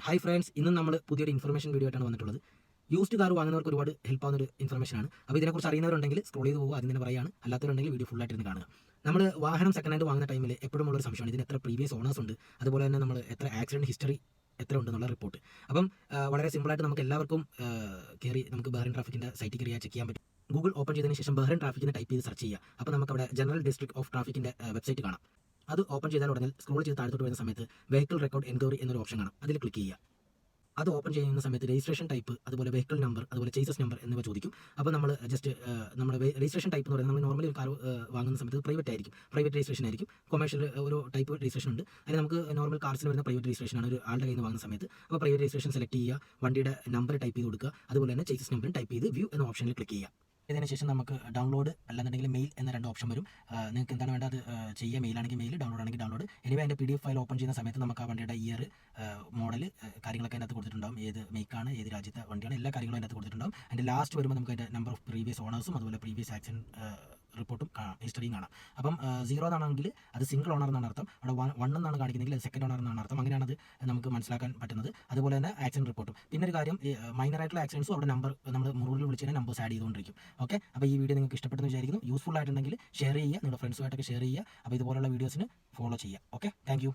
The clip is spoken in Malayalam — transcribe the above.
ഹായ് ഫ്രണ്ട്സ്, ഇന്നും നമ്മൾ പുതിയൊരു ഇൻഫർമേഷൻ വീഡിയോ ആയിട്ടാണ് വന്നിട്ടുള്ളത്. യൂസ്ഡ് കാർ വാങ്ങുന്നവർക്ക് ഒരുപാട് ഹെൽപ്പ് ആവുന്ന ഒരു ഇൻഫർമേഷനാണ്. അപ്പോൾ ഇതിനെക്കുറിച്ച് അറിയുന്നവരുണ്ടെങ്കിൽ സ്ക്രോൾ ചെയ്ത് പോകുക, അതിന് തന്നെ പറയുകയാണ്. അല്ലാത്തവരുണ്ടെങ്കിൽ വീഡിയോ ഫുൾ ആയിട്ട് കാണുക. നമ്മൾ വാഹനം സെക്കൻഡ് ഹാൻഡ് വാങ്ങുന്ന ടൈമിൽ എപ്പോഴും ഉള്ളൊരു സംശയമാണ്, ഇതിന് എത്ര പ്രീവിയസ് ഓണേഴ്സ് ഉണ്ട്, അതുപോലെ തന്നെ നമ്മൾ എത്ര ആക്സിഡൻറ്റ് ഹിസ്റ്ററി എത്ര ഉണ്ടെന്നുള്ള റിപ്പോർട്ട്. അപ്പം വളരെ സിമ്പിളായിട്ട് നമുക്ക് എല്ലാവർക്കും കയറി നമുക്ക് ബഹ്റൈൻ ട്രാഫിക്കിൻ്റെ സൈറ്റിൽ കയറിയാൽ ചെക്ക് ചെയ്യാൻ പറ്റും. ഗൂഗിൾ ഓപ്പൺ ചെയ്തതിന് ശേഷം ബഹ്റൈൻ ട്രാഫിക്കിന് ടൈപ്പ് ചെയ്ത് സെർച്ച് ചെയ്യുക. അപ്പോൾ നമുക്ക് അവിടെ ജനറൽ ഡിസ്ട്രിക്ട് ഓഫ് ട്രാഫിക്കിൻ്റെ വെബ്സൈറ്റ് കാണാം. അത് ഓപ്പൺ ചെയ്താൽ ഉടനെ സ്ക്രോൾ ചെയ്ത് താഴത്തോട്ട് വരുന്ന സമയത്ത് വെഹിക്കിൾ റെക്കോർഡ് എൻക്വയറി എന്നൊരു ഓപ്ഷൻ കാണാം. അതിൽ ക്ലിക്ക് ചെയ്യുക. അത് ഓപ്പൺ ചെയ്യുന്ന സമയത്ത് രജിസ്ട്രേഷൻ ടൈപ്പ്, അതുപോലെ വെഹിക്കിൾ നമ്പർ, അതുപോലെ ചേസസ് നമ്പർ എന്നിവ ചോദിക്കും. അപ്പോൾ നമ്മൾ ജസ്റ്റ് നമ്മുടെ രജിസ്ട്രേഷൻ ടൈപ്പ് എന്ന് പറയുന്നത് നമ്മൾ നോർമലി ഒരു കാർ വാങ്ങുന്ന സമയത്ത് പ്രൈവറ്റ് ആയിരിക്കും, പ്രൈവറ്റ് രജിസ്ട്രേഷൻ ആയിരിക്കും. കൊമേഴ്ഷ്യൽ ഒരു ടൈപ്പ് രജിസ്ട്രേഷൻ ഉണ്ട്. അതിന് നമുക്ക് നോർമൽ കാർസിന് വരുന്ന പ്രൈവറ്റ് രജിസ്ട്രേഷൻ ആണ് ഒരു ആളുടെ കയ്യിൽ നിന്ന് വാങ്ങുന്ന സമയത്ത്. അപ്പോൾ പ്രൈവറ്റ് രജിസ്ട്രേഷൻ സെലക്ട് ചെയ്യുക, വണ്ടിയുടെ നമ്പർ ടൈപ്പ് ചെയ്ത് കൊടുക്കുക, അതുപോലെ തന്നെ ചേസസ് നമ്പർ ടൈപ്പ് ചെയ്ത് വ്യൂ എന്ന ഓപ്ഷനിൽ ക്ലിക്ക് ചെയ്യുക. ഇതിന് ശേഷം നമുക്ക് ഡൗൺലോഡ് അല്ലെന്നുണ്ടെങ്കിൽ മെയിൽ എന്ന രണ്ട് ഓപ്ഷൻ വരും. നിങ്ങൾക്ക് എന്താണ് വേണ്ടത് അത് ചെയ്യുക. മെയിലാണെങ്കിൽ മെയിൽ, ഡൗൺലോഡ് ആണെങ്കിൽ ഡൗൺലോഡ്. എനിവേ അതിൻ്റെ PDF ഫയൽ ഓപ്പൺ ചെയ്യുന്ന സമയത്ത് നമുക്ക് ആ വണ്ടിയുടെ ഇയർ, മോഡൽ, കാര്യങ്ങളൊക്കെ അതിനകത്ത് കൊടുത്തിട്ടുണ്ടാകും. ഏത് മേക്കാണ്, ഏത് രാജ്യത്തെ വണ്ടിയാണ്, എല്ലാ കാര്യങ്ങളും അതിനകത്ത് കൊടുത്തിട്ടുണ്ടാകും. അതിൻ്റെ ലാസ്റ്റ് വരുമ്പോൾ നമുക്ക് അതിൻ്റെ നമ്പർ ഓഫ് പ്രീവിയസ് ഓണേഴ്സും അതുപോലെ പ്രീവിയസ് ആക്സിഡൻറ്റ് റിപ്പോർട്ടും കാണാം, ഹിസ്റ്ററിയും കാണാം. അപ്പം 0 എന്നാണെങ്കിൽ അത് സിംഗിൾ ഓണർ എന്നാണ് അർത്ഥം. അവിടെ 1 എന്നാണ് കാണിക്കുന്നതെങ്കിൽ അത് സെക്കൻഡ് ഓണർ എന്നാണ് അർത്ഥം. അങ്ങനെയാണ് അത് നമുക്ക് മനസ്സിലാക്കാൻ പറ്റുന്നത്. അതുപോലെ തന്നെ ആക്സിഡൻറ്റ് റിപ്പോർട്ടും. പിന്നെ ഒരു കാര്യം, മൈനറായിട്ടുള്ള ആക്സിഡൻസും അവിടെ നമ്പർ നമ്മൾ മുറിയിൽ വിളിച്ചതിന് നമ്പേഴ്സ് ആഡ് ചെയ്തുകൊണ്ടിരിക്കും. ഓക്കെ, അപ്പോൾ ഈ വീഡിയോ നിങ്ങൾക്ക് ഇഷ്ടപ്പെട്ടെന്ന് വിചാരിക്കുന്നു. യൂസ്ഫുൾ ആയിട്ടുണ്ടെങ്കിൽ ഷെയർ ചെയ്യുക, നിങ്ങളുടെ ഫ്രണ്ട്സുമായിട്ടൊക്കെ ഷെയർ ചെയ്യുക. അപ്പോൾ ഇതുപോലുള്ള വീഡിയോസിന് ഫോളോ ചെയ്യുക. Okay, thank